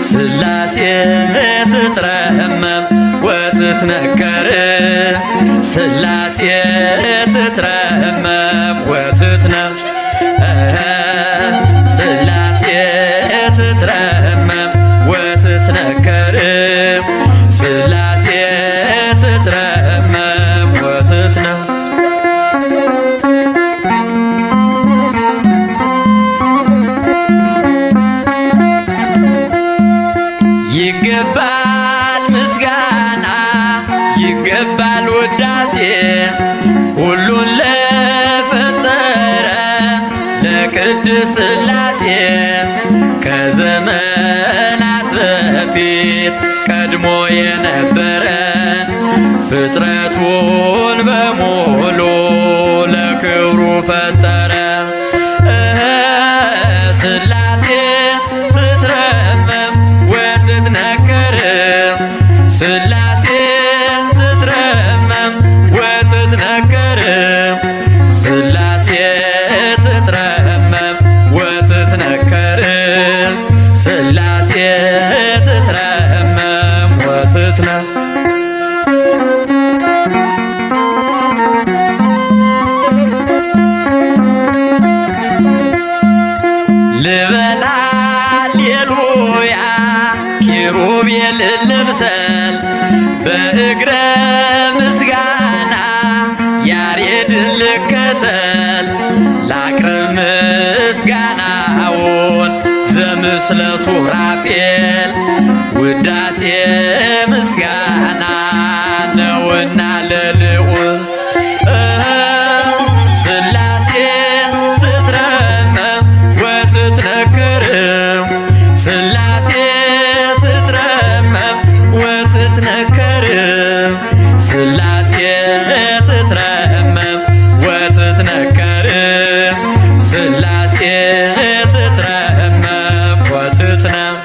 ስላሴ ትትረመም ወትትነከር ስላሴ ትትረመም ወትትነም ስላሴ ትትረመም ወትትነከር ስላሴ ትትረመም ወትትነም ይገባል ምስጋና ይገባል ውዳሴ ሁሉን ለፈጠረ ለቅድስት ስላሴ ከዘመናት በፊት ቀድሞ የነበረ ፍጥረቱን በሙሉ ለክብሩ ፈጠረ። ስላሴ ትትረመም ወትትነከር ስላሴ ትትረመም ወትትነከር ስላሴ ትትረመም ወትትነከር ስላሴ ትትረመም ወትትነም ልበላ ሌሉያ ኪሩቤል ልምሰል በእግረ ምስጋና ያሬድን ልከተል ላቅርብ ምስጋናውን ዘምስለ ሱራፌል ውዳሴ ምስጋና ነውና ለልዑል ስላሴ ትትረመም ወትትነከር ስላሴ ትትረመም ወትትነከር ስላሴ ትትረመም ወትትነከር ስላሴ ትትረመም ወትትነም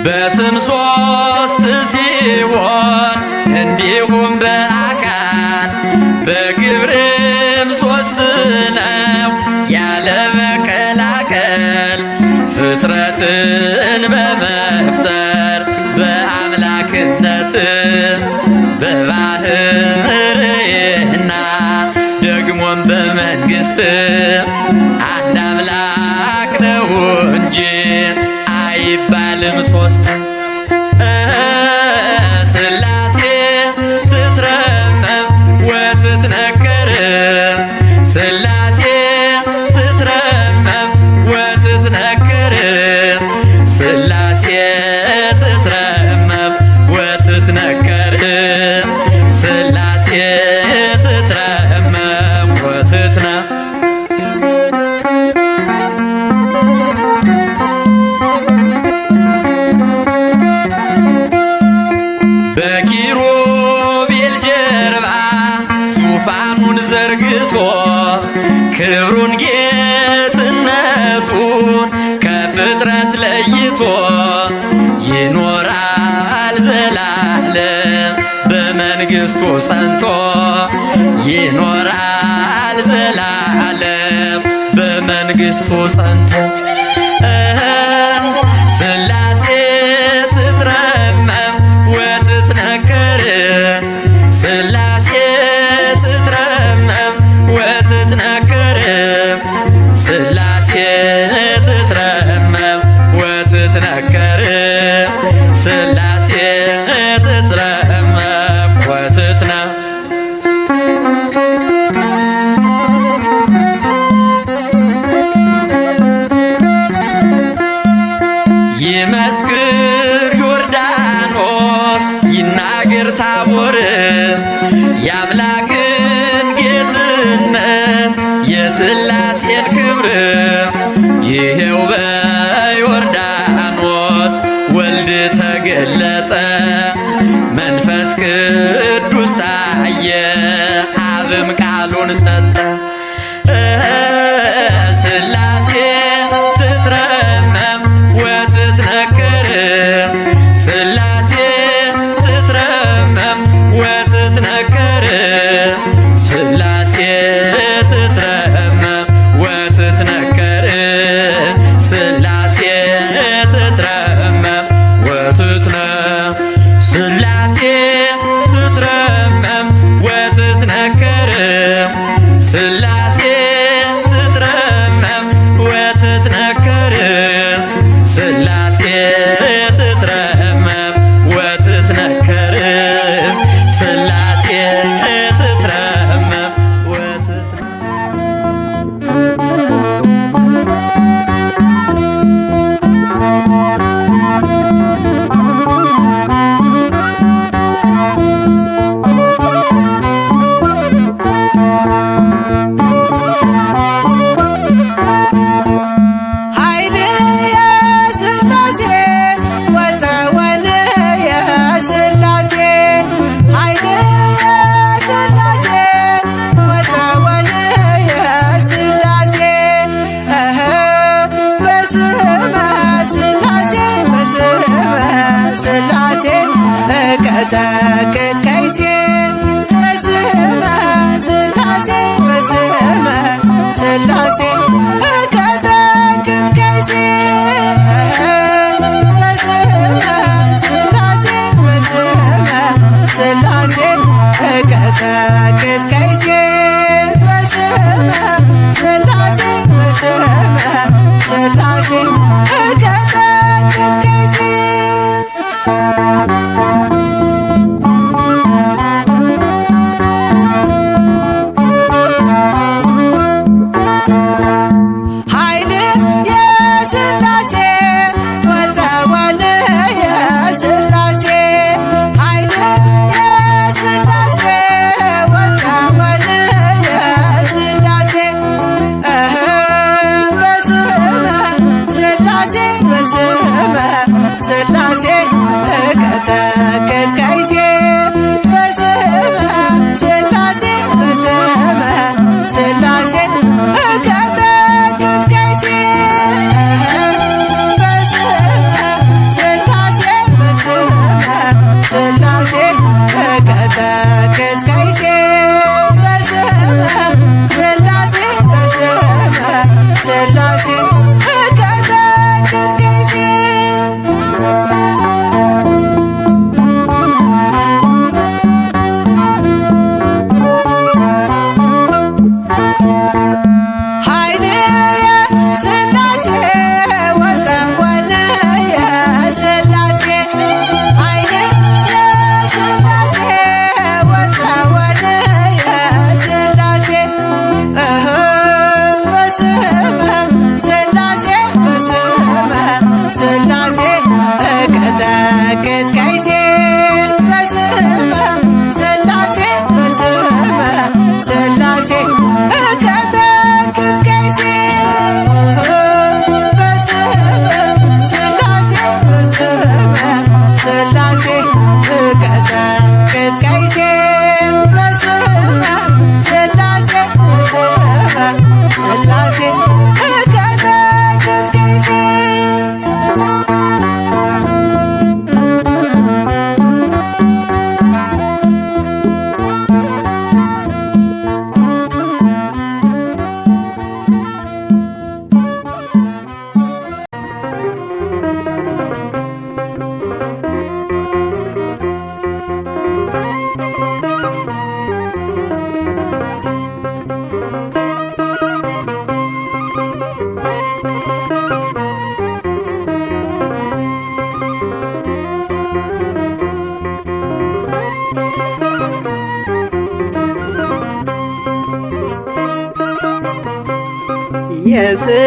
በስም ሶስት ሲሆን እንዲሁም በአካል በግብርም ሶስት ነው ያለ መቀላቀል ፍጥረትን በመፍጠር በአምላክነት በባህርይና ደግሞም በመንግስት አንድ አምላክ ነው እንጂ አይባልም ሶስት። ስላሴ ትትረመም ወትትነከር ስላሴ ትትረመም ወትትነከር ስላሴ ትትረመም ወትትነከር ስላሴ ትትረመም ወትትነም በኪሩቤል ጀርባ ዙፋኑን ዘርግቶ ክብሩን ጌትነቱን ከፍጥረት ለይቶ ይኖራል ዘላለም በመንግስቱ ጸንቶ ይኖራል ዘላለም በመንግስቱ ጸንቶ ስላሴ ትትረመም ወትትነከር ስላሴ ትትረመም ወትትነከር ስላሴ ትትረመም ወትትነከር ስላሴ ትትረመም ወትትነም ይመስክር ዮርዳኖስ ይናገር ታቦር የአምላክን ጌትነት የስላሴን ክብር ይሄው በዮርዳኖስ ወልድ ተገለጠ መንፈስ ቅዱስ ታየ አብም ቃሉን ሰጠ። ስላሴ ትትረመም ወትትነከር ስላሴ ትትረመም ወትትነከር እቀጠቅጥ ከይሴ በስመ ሥላሴ በስመ ሥላሴ እቀጠቅጥ ከይሴ ሥላሴ እቀጠቅጥ ከይሴ በስመ ሥላሴ በስመ ሥላሴ እቀጠቅጥ ከይሴ በስመ ሥላሴ በስመ ሥላሴ እቀጠቅጥ ከይሴ በስመ ሥላሴ በስመ ሥላሴ እቀጠቅጥ ከይሴ ሥላሴ እቀጠቅጥ ከይሴ በስመ ሥላሴ በስመ ሥላሴ እቀጠቅጥ ከይሴ በስመ ሥላሴ በስመ ሥላሴ እቀጠቅጥ ከይሴ በስመ ሥላሴ በስመ ሥላሴ እቀጠቅጥ ከይሴ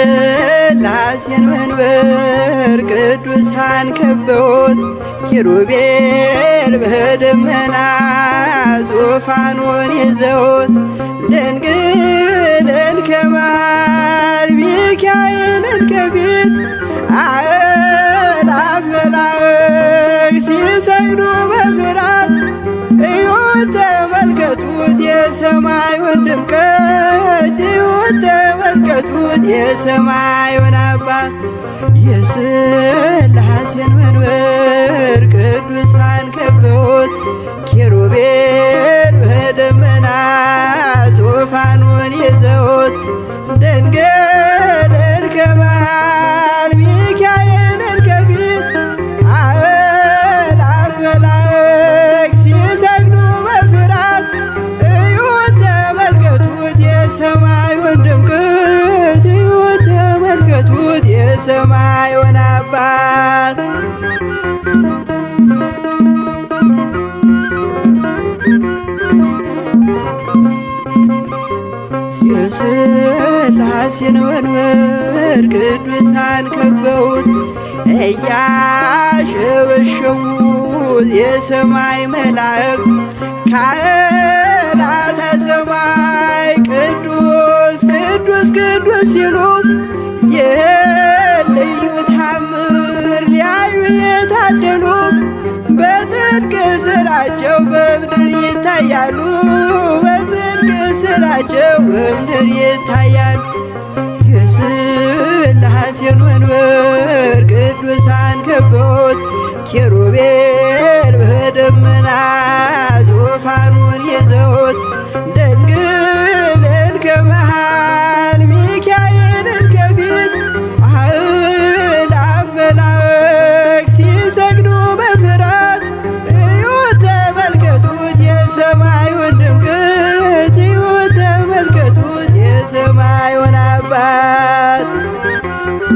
የሥላሴን መንበር ቅዱሳን ከበውት ኪሩቤል በደመና ዙፋኑን ይዘውት ድንግልን ከመሃል ሚካኤልን ከፊት አእላፍ መላእክት ሲሰግዱ በፍርሃት እዩት ተመልከቱት የሰማዩን ድምቀት እዩት ተመልከቱት የሰማዩን አባት የሥላሴን መንበር ቅዱሳን ከበውት ኪሩቤል በደመና ዙፋኑን ይዘውት ድንግልን ከመሃል ሚካኤልን ከፊት አእላፍ መላእክት ሲሰግዱ በፍርሃት እዩት ተመልከቱት የሰማዩን ድምቀት እዩት ተመልከቱት የሰማዩን አባት የሥላሴን መንበር ቅዱሳን ከበውት እያሸበሸቡት የሰማይ መላእክት ካህናተ ሰማይ ቅዱስ ቅዱስ ቅዱስ ሲሉ ይህን ልዩ ታምር ሊያዩ የታደሉ በጽድቅ ሥራቸው በምድር ይታያሉ በጽድቅ ሥራቸው በምድር ይታያሉ። የሥላሴን መንበር ቅዱሳን ከበውት ኪሩቤል በደመና ዙፋኑን ይዘውት ድንግልን ከመሃል ሚካኤልን ከፊት አእላፍ መላእክት ሲሰግዱ በፍርሃት እዩት ተመልከቱት የሰማዩን ድምቀት አባት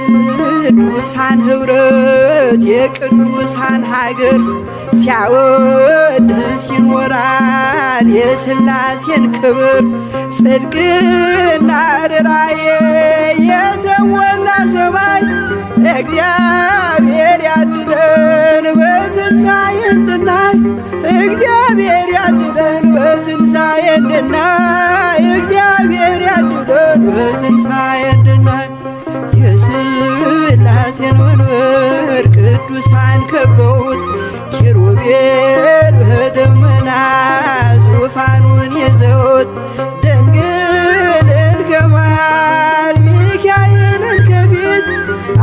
የቅዱሳን ኅብረት የቅዱሳን ሀገር ሲያወድስ ይኖራል የሥላሴን ክብር ጽድቅና ርራዬ የተሞላ ሰማይ እግዚአብሔር ያድለን በትንሣኤ እንድናይ እግዚአብሔር ያድለን በትንሣኤ እንድናይ እግዚአብሔር ያድለን በትንሣኤ እንድናይ የሥላሴን መንበር ቅዱሳን ከበውት ኪሩቤል በደመና ዙፋኑን ይዘውት ድንግልን ከመሃል ሚካኤልን ከፊት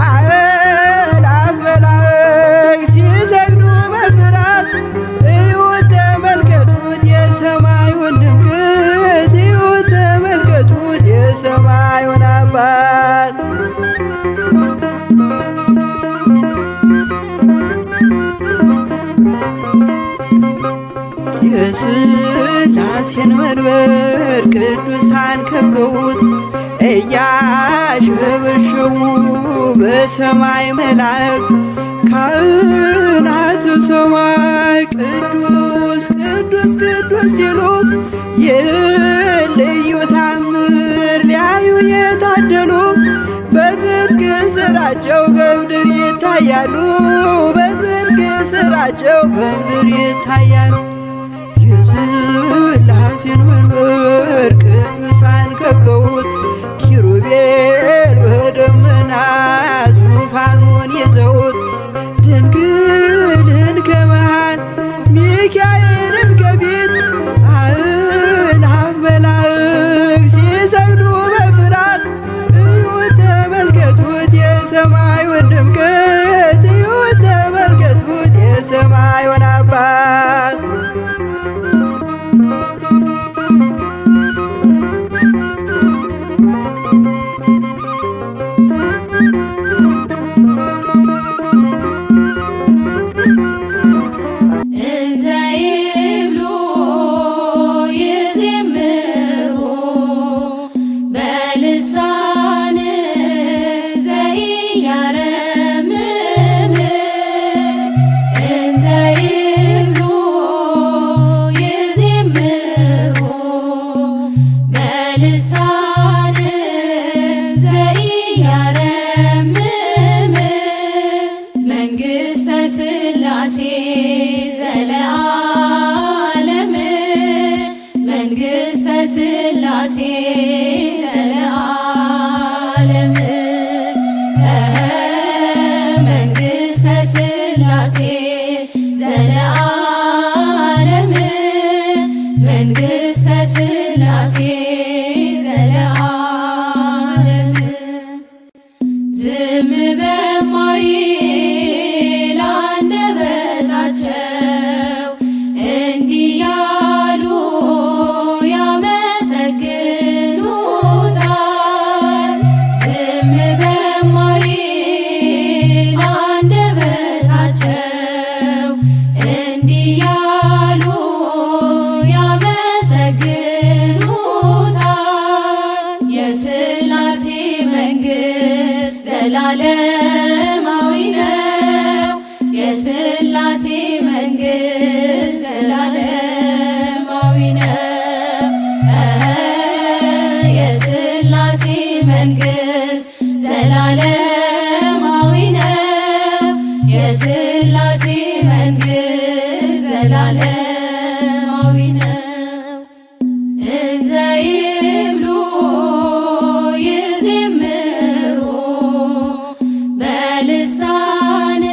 አእላፍ መላእክት ሲሰግዱ በፍርሃት እዩት ተመልከቱት የሰማዩን ድምቀት እዩት ተመልከቱት የሰማዩን አባት የሥላሴን መንበር ቅዱሳን ከበውት እያሸበሸቡ በሰማይ መላእክት ካህናተ ሰማይ ቅዱስ ቅዱስ ቅዱስ ሲሉ ይህን ልዩ ታምር ሊያዩ የታደሉ በጽድቅ ሥራቸው በምድር ይታያሉ በጽድቅ ሥራቸው በምድር ይታያሉ። የሥላሴን መንበር ቅዱሳን ከበውት ኪሩቤል በደመና ዙፋኑን ይዘውት ድንግልን ከመሃል ሚካኤልን ከፊት አእላፍ መላእክት ሲሰግዱ በፍርሃት እዩት ተመልከቱት የሰማዩን ድምቀት እዩት ተመልከቱት የሰማዩን አባት ሥላሴ ዘለዓለም መንግሥተ ሥላሴ ዘለዓለም መንግሥተ ሥላሴ ዘለዓለም ዝም በማይል አንደበታቸው እንዲህ ያሉ ያመሰግኑታል። ዝም በማይል አንደበታቸው እንዲህ ያሉ ያመሰግኑታል። የሥላሴ መንግሥት ዘላለማዊ ነው። የሥላሴ መንግሥት ዘላለማዊ ነው። የሥላሴ መንግሥት ዘላለማዊ ነው። የሥላሴ መንግሥት ዘላለማዊ ነው። እንዘ ይብሉ ይዜምሩ በልሳን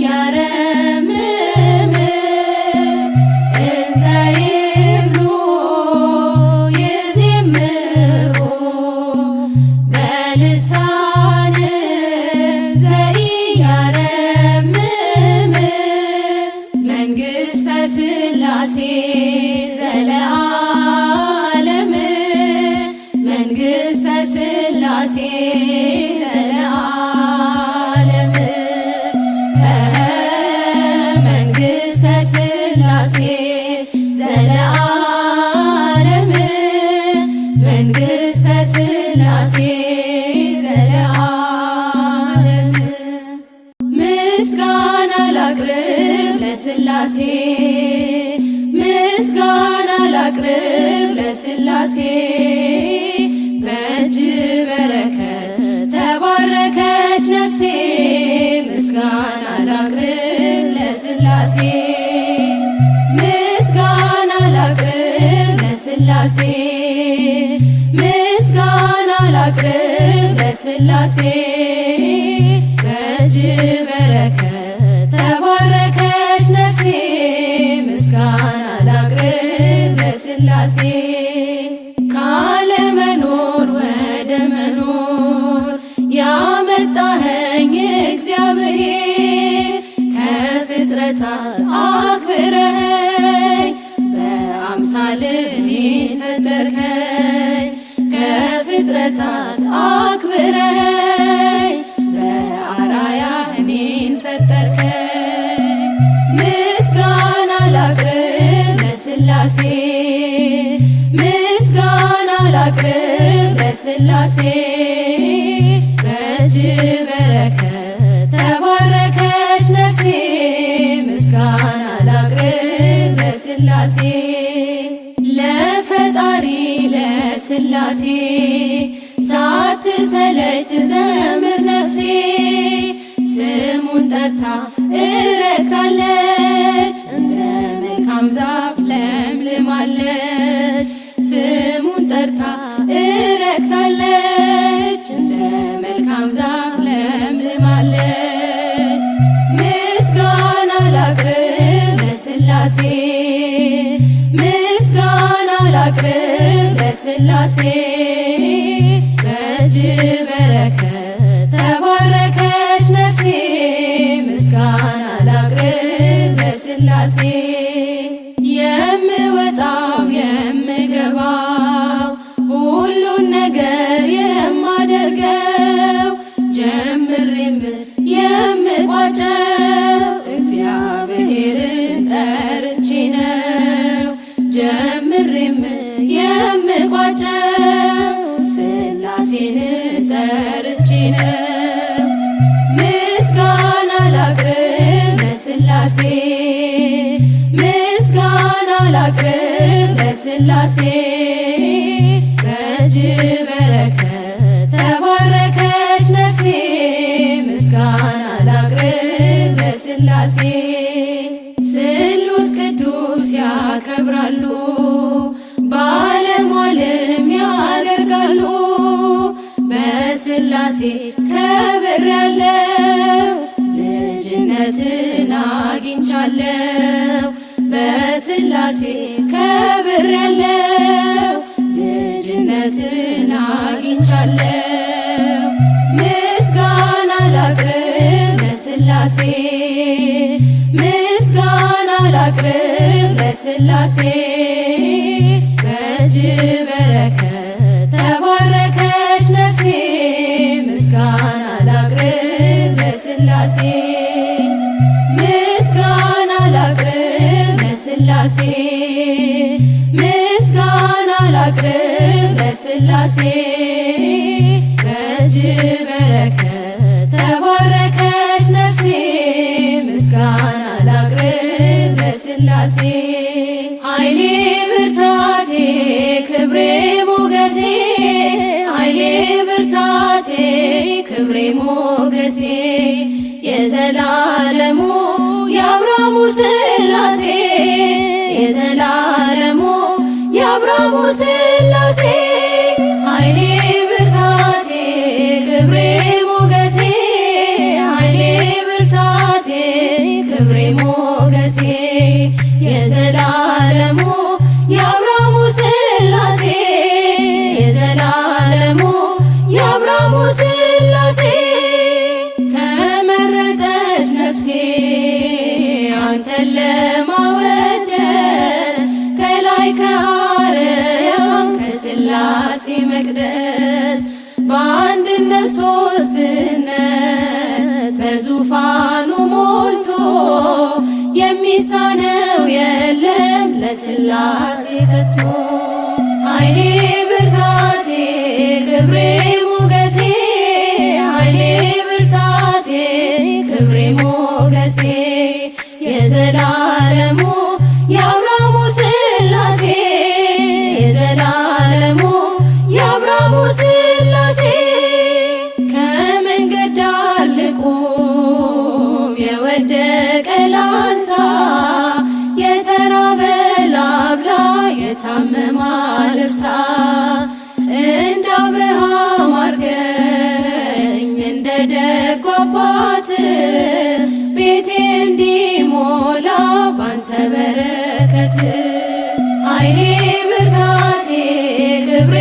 ዘኢያረምም እንዘ ይብሉ ይዜምሩ በልሳን ዘኢያረምም መንግሥተ ሥላሴ ዘለዓለም መንግሥተ ሥላሴ ዘለዓለም ዘለዓለም ምስጋና ላቅርብ ለሥላሴ ምስጋና ላቅርብ ለሥላሴ በእጅ በረከት ተባረከች ነፍሴ ምስጋና ላቅርብ ለሥላሴ ምስጋና ላቅርብ ለሥላሴ ምስጋና ላቅርብ ለሥላሴ በእጅ በረከት ተባረከች ነፍሴ ምስጋና ላቅርብ ለሥላሴ ካለመኖር ወደ መኖር ያመጣኸኝ እግዚአብሔር ከፍጥረታት አክብረኸኝ በአምሳል እኔን ፈጠርከኝ ከፍጥረታት አክብረኸኝ በአርአያህ እኔን ፈጠርከኝ ምስጋና ላቅርብ ለሥላሴ ምስጋና ላቅርብ ለሥላሴ በእጅ በረከት ተባረከች ነፍሴ ምስጋና ላቅርብ ለሥላሴ ለፈጣሪ ለሥላሴ ሳትሰለች ትዘምር ነፍሴ ስሙን ጠርታ እረክታለች እንደ መልካም ዛፍ ለምልማለች ስሙን ጠርታ እረክታለች እንደ መልካም ዛፍ ለምልማለች ምስጋና ላቅርብ ለሥላሴ ምስጋና ላቅርብ ለሥላሴ በእጅ በረከት ተባረከች ነፍሴ ምስጋና ላቅርብ ለሥላሴ የምወጣው የምገባው ሁሉን ነገር የማደርገው ጀምሬም የምቋጨው እግዚአብሔርን ጠርቼ ነው ጀምሬም የምቋጨው ሥላሴን ጠርቼ ነው ምስጋና ላቅርብ ለሥላሴ ምስጋና ላቅርብ ለሥላሴ በእጅ በረከት ተባረከች ነፍሴ ምስጋና ላቅርብ ለሥላሴ ስሉስ ቅዱስ ያከብራሉ ባለሟልም ያደርጋሉ በሥላሴ ከብሬያለሁ ልጅነትን አግኝቻለሁ በሥላሴ ከብሬያለሁ ልጅነትን አግኝቻለሁ ምስጋና ላቅርብ ለሥላሴ ምስጋና ላቅርብ ለሥላሴ በእጅ በረከት ተባረከች ነፍሴ ምስጋና ላቅርብ ለሥላሴ ምስጋና ላቅርብ ለሥላሴ ምስጋና ላቅርብ ለሥላሴ በእጅ በረከት ተባረከች ነፍሴ ምስጋና ላቅርብ ለሥላሴ ኃይሌ ብርታቴ ክብሬ ሞገሴ ኃይሌ ብርታቴ ክብሬ ሞገሴ የዘላለሙ የአብርሃሙ ሥላሴ የዘላለሙ የአብርሃሙ ሥላሴ ኃይሌ ብርታቴ ክብሬ ሞገሴ ኃይሌ ብርታቴ ክብሬ ሞገሴ የዘላለሙ የአብርሃሙ ሥላሴ የዘላለሙ የአብርሃሙ ሥላሴ ተመረጠች ነፍሴ አንተን ለማወደስ ከላይ ከአርያም ከሥላሴ መቅደስ በአንድነት ሦስትነት በዙፋኑ ሞልቶ የሚሳነው የለም ለሥላሴ ከቶ ኃይሌ ብርታቴ ክብሬ ሞገሴ የታመማል እርሳ እንደ አብርሃም አርገኝ እንደ ደጉ አባት ቤቴ እንዲሞላ ባንተ በረከት ኃይሌ ብርታቴ ክብሬ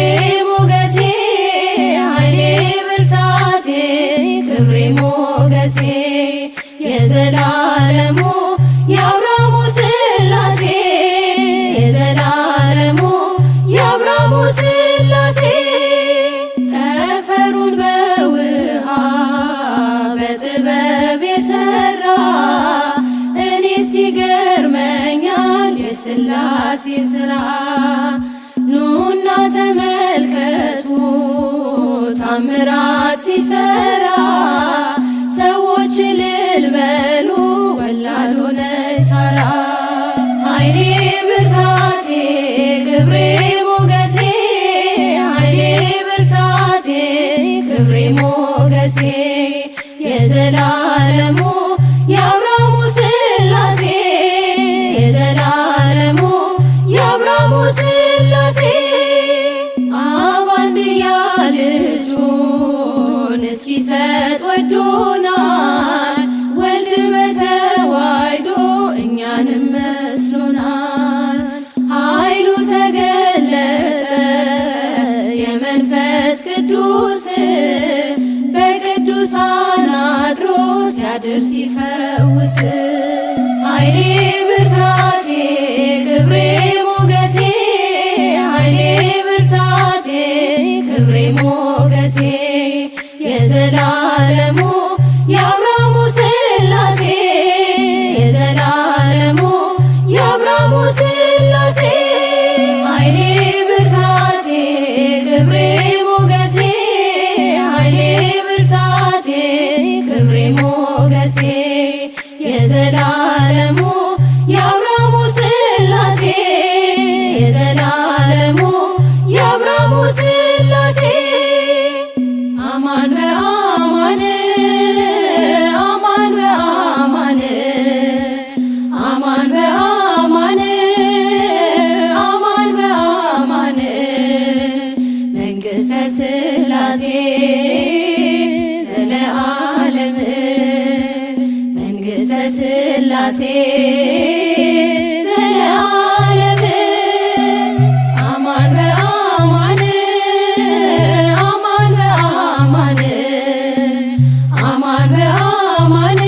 ሞገሴ ኃይሌ ብርታቴ ክብሬ ሞገሴ የዘላለሙ የአብርሃሙ ሥላሴ የዘላለሙ የአብርሃሙ ሥላሴ ጠፈሩን በውሃ በጥበብ የሠራ እኔስ ይገርመኛል የሥላሴ ሥራ። ኑና ተመልከቱ ታምራት ሲሠራ ሰዎች እልል በሉ ወላድ ሆነች ሳራ። ኃይሌ ብርታቴ ክብሬ ሞገሴ ኃይሌ ብርታቴ ክብሬ ሞገሴ የዘላለሙ የአብርሃሙ ሥላሴ የዘላለሙ የአብርሃሙ ሥላሴ አብ አንድያ ልጁን እስኪሰጥ ወዶናል ወልድ በተዋሕዶ እኛንም መስሎናል። ኃይሉ ተገለጠ የመንፈስ ቅዱስ በቅዱሳን አድሮ ሲያድር ሲፈውስ ኃይሌ ብርታቴ ክብሬ ሞገሴ ኃይሌ ብርታቴ ክብሬ ሞገሴ የዘላለሙ የአብርሃሙ ሥላሴ የዘላለሙ የአብርሃሙ ሥላሴ ኃይሌ ብርታቴ ክብሬ ሞገሴ ኃይሌ ብርታቴ ክብሬ ሞገሴ የዘላለሙ የአብርሃሙ ሥላሴ የዘላለሙ የአብርሃሙ ሥላሴ አማን በአማን አማን በአማን አማን በአማን አማን በአማን መንግሥተ ሥላሴ ዘለዓለም መንግሥተ ሥላሴ ዘለዓለም አማን በአማን አማን በአማን አማን በአማን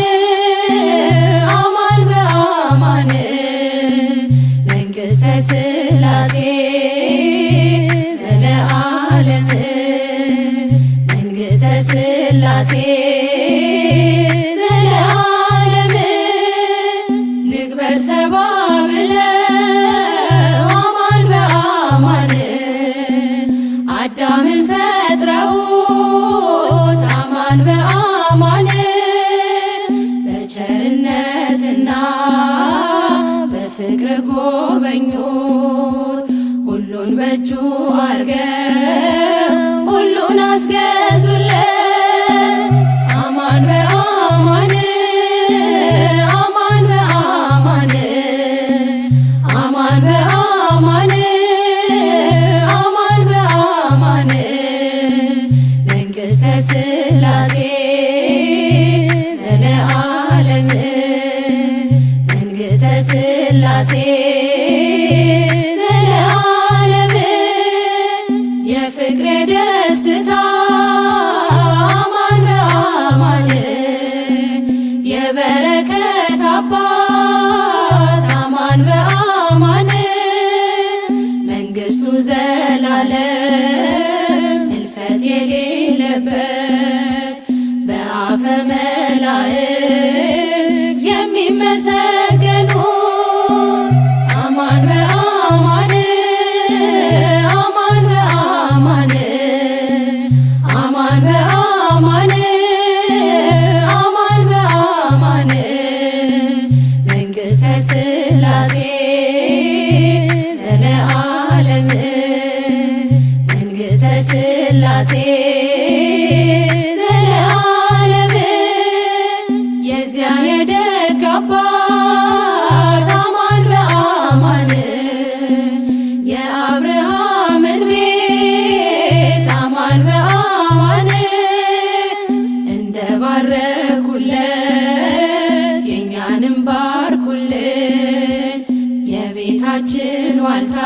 አማን በአማን መንግሥተ ሥላሴ ዘለዓለም መንግሥተ ሥላሴ ዘለዓለም ንግበር ሰብአ ብለው አማን በአማን አዳምን ፈጥረውት አማን በአማን በቸርነትና በፍቅር ጎበኙት ሁሉን በእጁ አርገው ሁሉን አስገዙለት አማን በአማን አማን በአማን አማን በአማን አማን በአማን መንግሥተ ሥላሴ ዘለዓለም መንግሥተ ሥላሴ ዘለዓለም የፍቅር ደስታ አማን በአማን የበረከት አባት አማን በአማን መንግሥቱ ዘላለም ሕልፈት የሌለበት በአፈ መላእክት የሚመሰገኑት አማን በአማን አማን በአማን አማን በአማን አማን በአማን መንግሥተ ሥላሴ ዘለዓለም መንግሥተ ሥላሴ ዘለዓለም የዚያ የደግ አባት ባረኩለት የኛንም ባርኩልን የቤታችን ዋልታ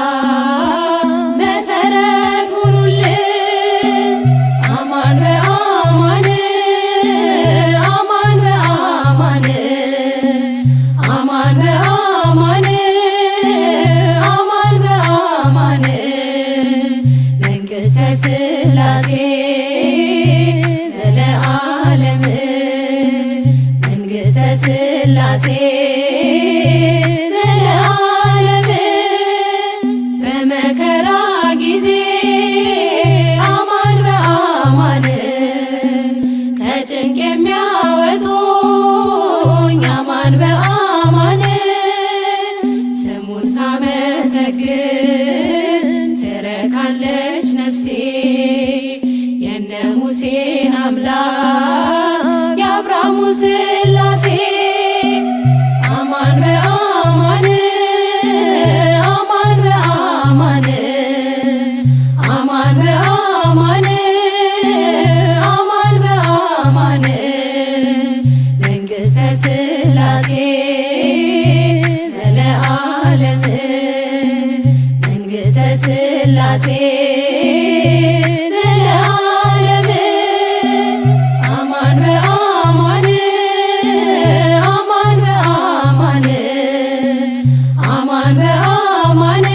መሰረት ሁኑልን አማን በአማን አማን በአማን አማን በአማን አማን በአማን መንግሥተ ሥላሴ ዘለዓለም መንግሥተ ሥላሴ ዘለዓለም በመከራ ጊዜ አማን በአማን ከጭንቅ የሚያወጡኝ አማን በአማን ስሙን ሳመሰግን ትረካለች ነፍሴ የነ ሙሴን አምላክ የአብርሃሙ ሥላሴ አማን በአማን አማን በአማን አማን በአማን አማን በአማን መንግሥተ ሥላሴ ዘለዓለም መንግሥተ ሥላሴ ዘለዓለም አማን በአማን አማን በአማን አማን በአማን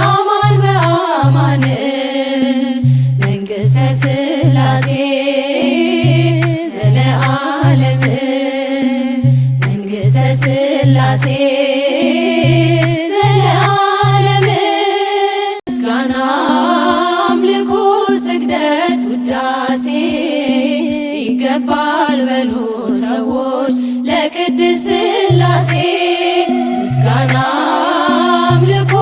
አማን በአማን መንግሥተ ሥላሴ ዘለዓለም መንግሥተ ሥላሴ ዘለዓለም ምስጋና አምልኮ ስግደት ውዳሴ ይገባል በሉ ሰዎች ለቅድስት ሥላሴ ምስጋና አምልኮ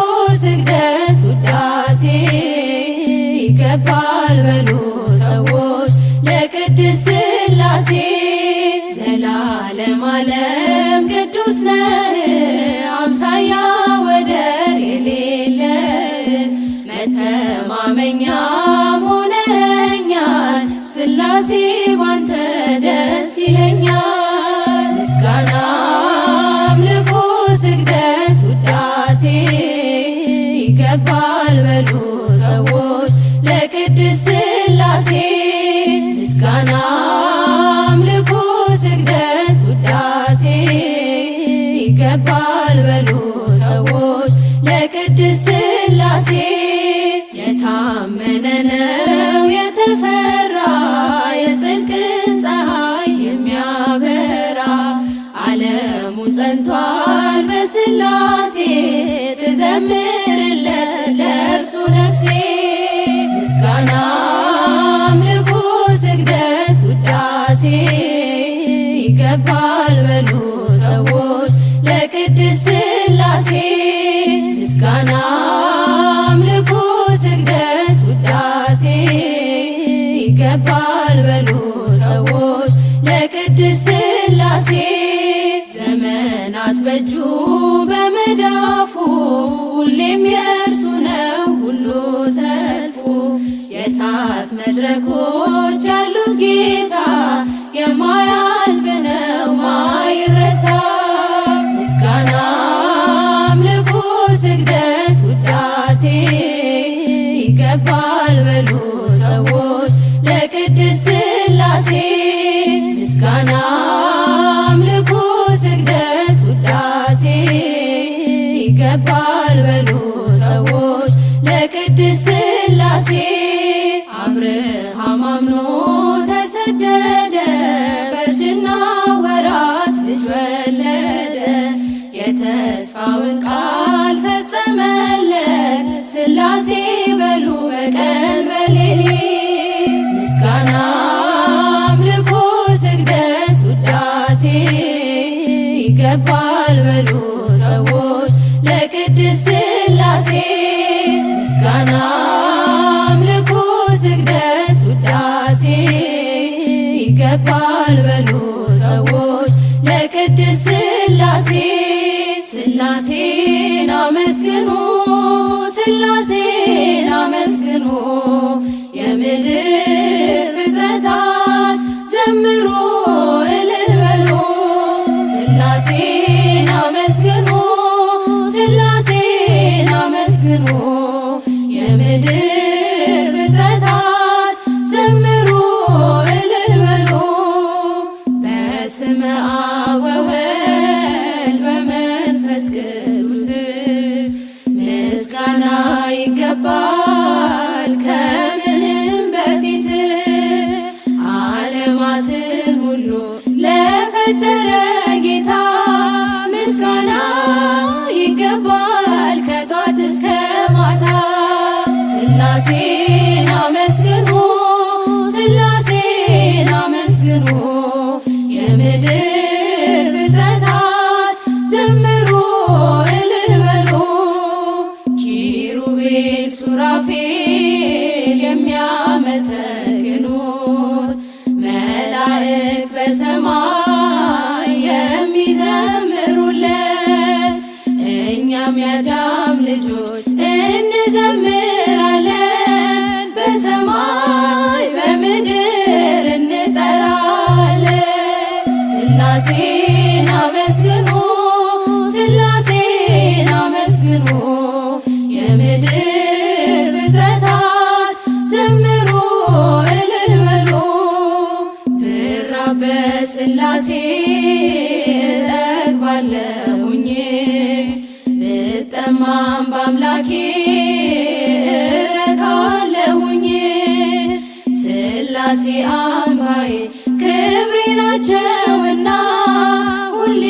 ስግደት ውዳሴ ይገባል በሉ ሰዎች ለቅድስት ሥላሴ ዘላለም ዓለም ቅዱስ ነህ አምሳያ ወደር የሌለ መተማመኛም ሆነኸኛል ሥላሴ ባንተ ደስ ይለኛል ምስጋና አምልኮ ስግደት ውዳሴ ይገባል በሉ ሰዎች ለቅድስት ሥላሴ ምስጋና አምልኮ ስግደት ውዳሴ ይገባል በሉ ሰዎች ለቅድስት ሥላሴ የታመነ ነው የተፈራ የጽድቅን ፀሐይ የሚያበራ ዓለሙ ጸንቷል በሥላሴ ትዘምርለት ለእርሱ ነፍሴ ምስጋና አምልኮ ስግደት ውዳሴ ይገባል በሉ ሰዎች ለቅድስት ሥላሴ ምስጋና አምልኮ ስግደት ውዳሴ ይገባል በሉ ሰዎች ለቅድስት ሥላሴ ዘመናት በእጁ በመዳፉ ሁሌም የእርሱ ነው ሁሉ ሰልፉ የእሳት መድረኮች ያሉት ጌታ የማያልፍ ነው ማይረታ ምስጋና አምልኮ ስግደት ውዳሴ ይገባል በሉ ሰዎች ለቅድስት ሥላሴ ምስጋና አምልኮ ስግደት ውዳሴ ይገባል በሉ ሰዎች ለቅድስት ሥላሴ አብርሃም አምኖ ተሰደደ በእርጅና ወራት ልጅ ወለደ የተስፋውን ቃል ፈጸመለት ሥላሴ በሉ በቀን በሌሊት ምስጋና አምልኮ ስግደት ውዳሴ ይገባል በሉ ሰዎች ለቅድስት ሥላሴ ምስጋና አምልኮ ስግደት ውዳሴ ይገባል በሉ ሰዎች ለቅድስት ሥላሴ ሥላሴን አመስግኑ ሥላሴን አመስግኑ የምድር ፍጥረታት ዘምሩ እልል በሉ ሥላሴን አመስግኑ ሥላሴን አመስግኑ የምድር ፍጥረታት ዘምሩ እልል በሉ በስመ አብ ወወልድ በመንፈስ ቅዱስ ምስጋና ይገባል ከምንም በፊት ዓለማትን ሁሉ ለፈጠረ ጌታ ምስጋና ይገባል ከጧት እስከ ማታ ሥላሴን አመስግኑ ሥላሴን አመስግኑ የምድር ፍጥረታት ዘምሩ እልል በሉ ኪሩቤል ሱራፌል የሚያመሰግኑት መላእክት በሰማይ የሚዘምሩለት እኛም የአዳም ልጆች እንዘምራለን በሰማይ በምድር እንጠራለን ሥላሴን አመስግኑ ሥላሴን አመስግኑ የምድር ፍጥረታት ዘምሩ እልል በሉ ብራብ በሥላሴ እጠግባለሁኝ ብጠማም በአምላኬ እረካለሁኝ ሥላሴ አምባዬ ክብሬ ናቸውና ሁሌ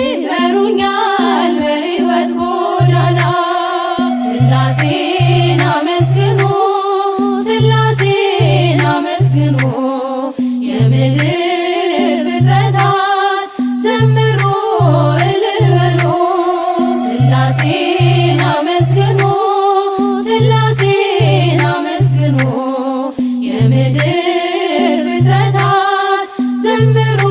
ይመሩኛል በሕይወት ጎዳና ሥላሴን አመስግኑ ሥላሴን አመስግኑ የምድር ፍጥረታት ዘምሩ እልል በሉ ሥላሴን አመስግኑ ሥላሴን አመስግኑ የምድር ፍጥረታት ዘምሩ